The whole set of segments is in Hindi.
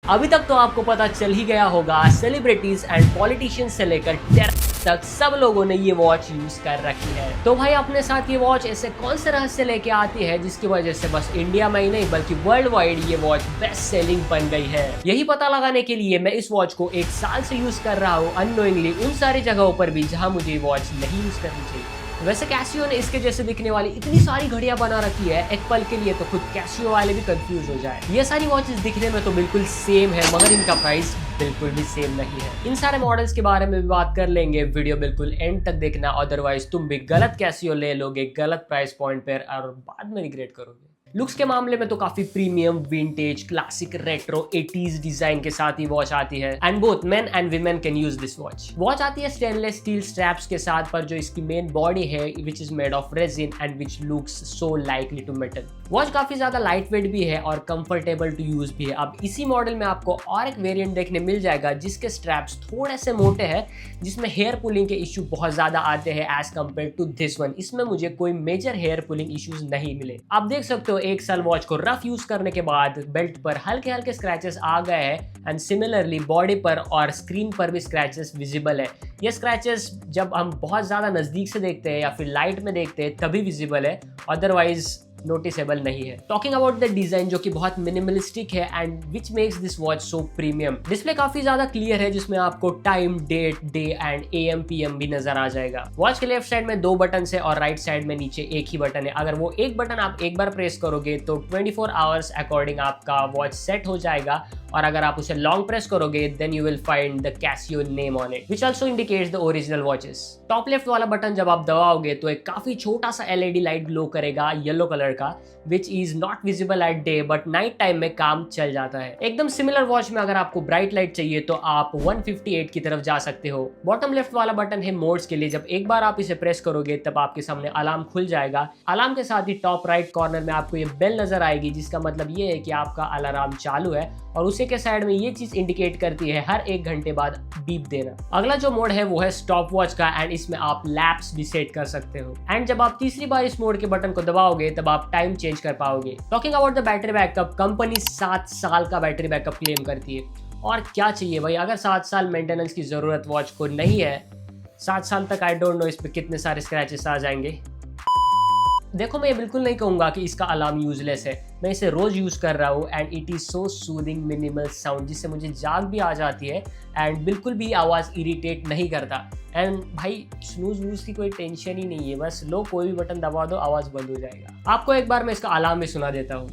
अभी तक तो आपको पता चल ही गया होगा, सेलिब्रिटीज एंड पॉलिटिशियंस से लेकर टेररिस्ट तक सब लोगों ने ये वॉच यूज कर रखी है। तो भाई अपने साथ ये वॉच ऐसे कौन से रहस्य लेके आती है जिसकी वजह से बस इंडिया में ही नहीं बल्कि वर्ल्ड वाइड ये वॉच बेस्ट सेलिंग बन गई है। यही पता लगाने के लिए मैं इस वॉच को 1 साल से यूज कर रहा हूँ अननोइंगली उन सारी जगहों पर भी जहाँ मुझे ये वॉच नहीं यूज करनी चाहिए। वैसे कैसियो ने इसके जैसे दिखने वाली इतनी सारी घड़ियां बना रखी है, एक पल के लिए तो खुद कैसियो वाले भी कंफ्यूज हो जाए। ये सारी वॉचेस दिखने में तो बिल्कुल सेम है मगर इनका प्राइस बिल्कुल भी सेम नहीं है। इन सारे मॉडल्स के बारे में भी बात कर लेंगे, वीडियो बिल्कुल एंड तक देखना, अदरवाइज तुम भी गलत कैसियो ले लोगे गलत प्राइस पॉइंट पर और बाद में रिग्रेट करोगे। लुक्स के मामले में तो काफी premium, vintage, classic, retro 80s design के साथ ही वॉच आती है and both men and women can use this watch. Watch आती है स्टेनलेस स्टील स्ट्रैप्स के साथ पर जो इसकी मेन बॉडी है which is made of resin and which looks so likely to metal. Watch काफी ज्यादा लाइट वेट भी है और कंफर्टेबल टू यूज भी है। अब इसी मॉडल में आपको और एक वेरिएंट देखने मिल जाएगा जिसके स्ट्रैप्स थोड़े से मोटे हैं, जिसमें हेयर पुलिंग के इश्यू बहुत ज्यादा आते हैं as compare to this one. इसमें मुझे कोई मेजर हेयर पुलिंग इश्यूज नहीं मिले। आप देख सकते हो 1 साल वॉच को रफ यूज करने के बाद बेल्ट पर हल्के हल्के स्क्रैचेस आ गए हैं एंड सिमिलरली बॉडी पर और स्क्रीन पर भी स्क्रैचेस विजिबल है। ये स्क्रैचेस जब हम बहुत ज्यादा नजदीक से देखते हैं या फिर लाइट में देखते हैं तभी विजिबल है, अदरवाइज नोटिसेबल नहीं है। टॉकिंग अबाउट द डिजाइन जो कि बहुत मिनिमलिस्टिक है and which makes this watch so premium. Display काफी ज्यादा क्लियर है जिसमें आपको time, date, day and AM PM भी नजर आ जाएगा। वॉच के लेफ्ट साइड में 2 बटन है और राइट साइड में नीचे एक ही बटन है। अगर वो एक बटन आप एक बार प्रेस करोगे तो 24 आवर्स अकॉर्डिंग आपका वॉच सेट हो जाएगा और अगर आप उसे लॉन्ग प्रेस करोगे then you will find the Casio name on it which also indicates the original watches. Top left वाला बटन जब आप दबाओगे तो एक काफी छोटा सा LED लाइट ग्लो करेगा येलो कलर का which is not visible at day but night time में काम चल जाता है। एकदम सिमिलर वॉच में अगर आपको ब्राइट लाइट चाहिए तो आप 158 की तरफ जा सकते हो। बॉटम लेफ्ट वाला बटन है मोड्स के लिए, जब एक बार आप इसे प्रेस करोगे तब आपके सामने अलार्म खुल जाएगा। अलार्म के साथ ही टॉप राइट कॉर्नर में आपको ये बेल नजर आएगी जिसका मतलब ये है कि आपका अलार्म चालू है और उसी के साइड में ये चीज इंडिकेट करती है हर 1 घंटे बाद बीप देना। अगला जो मोड है वो है स्टॉप वॉच का एंड इसमें आप लैप्स भी सेट कर सकते हो एंड जब आप तीसरी बार इस मोड के बटन को दबाओगे तब आप टाइम चेंज कर पाओगे। Talking about the battery backup, company 7 साल का बैटरी बैकअप क्लेम करती है और क्या चाहिए भाई। अगर 7 साल मेंटेनेंस की जरूरत वॉच को नहीं है, 7 साल तक आई डोंट नो इस पे कितने सारे स्क्रैचेस आ जाएंगे। देखो मैं ये बिल्कुल नहीं कहूंगा कि इसका अलार्म यूजलेस है, मैं इसे रोज यूज कर रहा हूँ and it is so soothing minimal sound जिससे मुझे जाग भी आ जाती है एंड बिल्कुल भी आवाज इरिटेट नहीं करता। एंड भाई स्नूज वूज की कोई टेंशन ही नहीं है, बस लो कोई भी बटन दबा दो आवाज बंद हो जाएगा। आपको एक बार मैं इसका अलार्म भी सुना देता हूँ।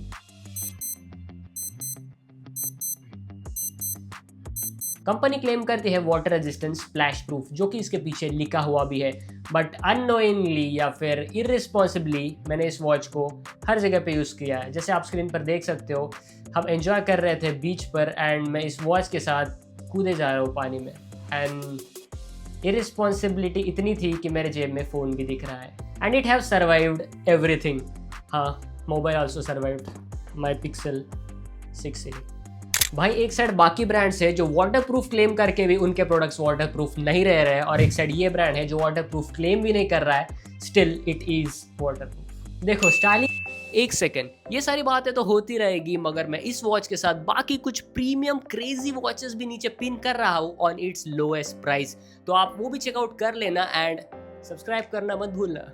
कंपनी क्लेम करती है वाटर रेजिस्टेंस स्प्लैश प्रूफ जो कि इसके पीछे लिखा हुआ भी है, बट अननोइंगली या फिर इररिस्पॉन्सिबली मैंने इस वॉच को हर जगह पे यूज़ किया है। जैसे आप स्क्रीन पर देख सकते हो हम एंजॉय कर रहे थे बीच पर एंड मैं इस वॉच के साथ कूदे जा रहा हूँ पानी में एंड इररिस्पॉन्सिबिलिटी इतनी थी कि मेरे जेब में फ़ोन भी दिख रहा है and it have survived everything. हाँ, मोबाइल ऑल्सो सर्वाइव्ड माई पिक्सल 6a। भाई एक साइड बाकी ब्रांड्स है जो वाटरप्रूफ क्लेम करके भी उनके प्रोडक्ट्स वाटरप्रूफ नहीं रह रहे हैं और एक साइड ये ब्रांड है जो वाटरप्रूफ क्लेम भी नहीं कर रहा है, स्टिल इट इज वाटरप्रूफ। देखो स्टाइलिंग, एक सेकेंड, ये सारी बातें तो होती रहेगी मगर मैं इस वॉच के साथ बाकी कुछ प्रीमियम क्रेजी वॉचेस भी नीचे पिन कर रहा हूँ ऑन इट्स लोएस्ट प्राइस, तो आप वो भी चेकआउट कर लेना एंड सब्सक्राइब करना मत भूलना।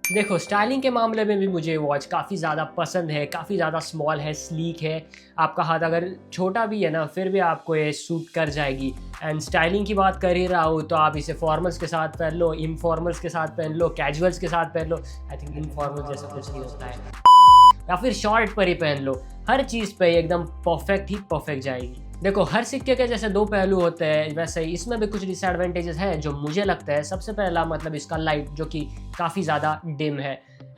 देखो स्टाइलिंग के मामले में भी मुझे वॉच काफ़ी ज़्यादा पसंद है, काफ़ी ज़्यादा स्मॉल है, स्लीक है। आपका हाथ अगर छोटा भी है ना फिर भी आपको ये सूट कर जाएगी एंड स्टाइलिंग की बात कर ही रहा हूँ तो आप इसे फॉर्मल्स के साथ पहन लो, इनफॉर्मल्स के साथ पहन लो, कैजुअल्स के साथ पहन लो, आई थिंक इनफॉर्मल जैसा कुछ नहीं होता है, या फिर शॉर्ट पर ही पहन लो, हर चीज़ पे एकदम परफेक्ट ही परफेक्ट जाएगी। देखो हर सिक्के के जैसे 2 पहलू होते हैं वैसे ही इसमें भी कुछ डिसएडवांटेजेस हैं जो मुझे लगता है। सबसे पहला मतलब इसका लाइट जो कि काफ़ी ज़्यादा डिम है।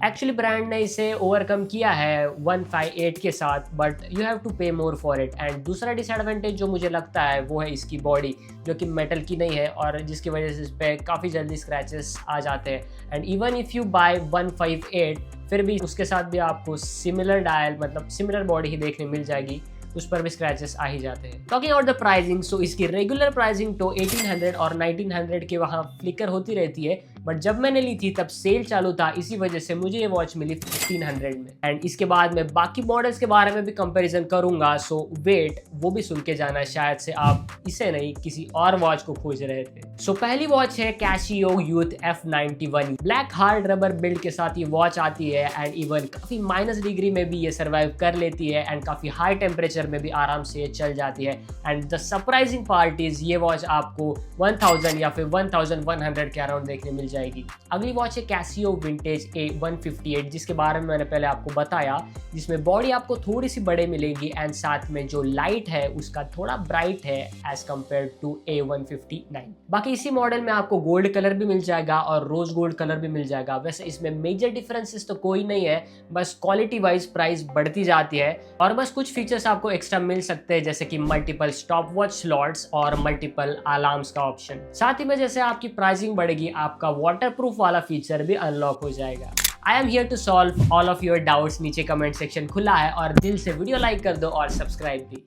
एक्चुअली ब्रांड ने इसे ओवरकम किया है 158 के साथ बट यू हैव टू पे मोर फॉर इट। एंड दूसरा डिसएडवांटेज जो मुझे लगता है वो है इसकी बॉडी जो कि मेटल की नहीं है और जिसकी वजह से इस पर काफ़ी जल्दी स्क्रैचेस आ जाते हैं। And even if you buy 158 फिर भी उसके साथ भी आपको सिमिलर डायल मतलब सिमिलर बॉडी ही देखने मिल जाएगी, उस पर भी स्क्रैचेस आ ही जाते हैं। टॉकिंग अबाउट द प्राइसिंग, सो इसकी रेगुलर प्राइसिंग तो 1800 और 1900 के वहाँ फ्लिकर होती रहती है बट जब मैंने ली थी तब सेल चालू था, इसी वजह से मुझे ये वॉच मिली 1500 में। एंड इसके बाद मैं बाकी मॉडल्स के बारे में भी कंपैरिजन करूंगा, सो वेट वो भी सुन के जाना, शायद से आप इसे नहीं किसी और वॉच को खोज रहे थे। सो पहली वॉच है Casio youth F91। Black hard rubber build के साथ ये वॉच आती है एंड इवन काफी माइनस डिग्री में भी ये सर्वाइव कर लेती है एंड काफी हाई टेम्परेचर में भी आराम से ये चल जाती है। And the surprising part is ये वॉच आपको 1000 या फिर 1100 के अराउंड देखने मिल जाएगी। अगली वॉच है कैसियो विंटेज A158, जिसके बारे में मैंने पहले आपको बताया, जिसमें बॉडी आपको थोड़ी सी बड़े मिलेगी एंड साथ में जो लाइट है उसका थोड़ा ब्राइट है एज कम्पेयर टू A159। बाकी इसी मॉडल में आपको गोल्ड कलर भी मिल जाएगा और रोज गोल्ड कलर भी मिल जाएगा। वैसे इसमें मेजर डिफरेंसेस तो कोई नहीं है, बस क्वालिटी वाइज प्राइस बढ़ती जाती है और बस कुछ फीचर्स आपको एक्स्ट्रा मिल सकते हैं, जैसे कि मल्टीपल स्टॉप वॉच स्लॉट्स और मल्टीपल अलार्म्स का ऑप्शन। साथ ही में जैसे आपकी प्राइसिंग बढ़ेगी, आपका वाटरप्रूफ वाला फीचर भी अनलॉक हो जाएगा। I am here to solve all of your doubts. नीचे कमेंट सेक्शन खुला है और दिल से वीडियो लाइक कर दो और सब्सक्राइब भी।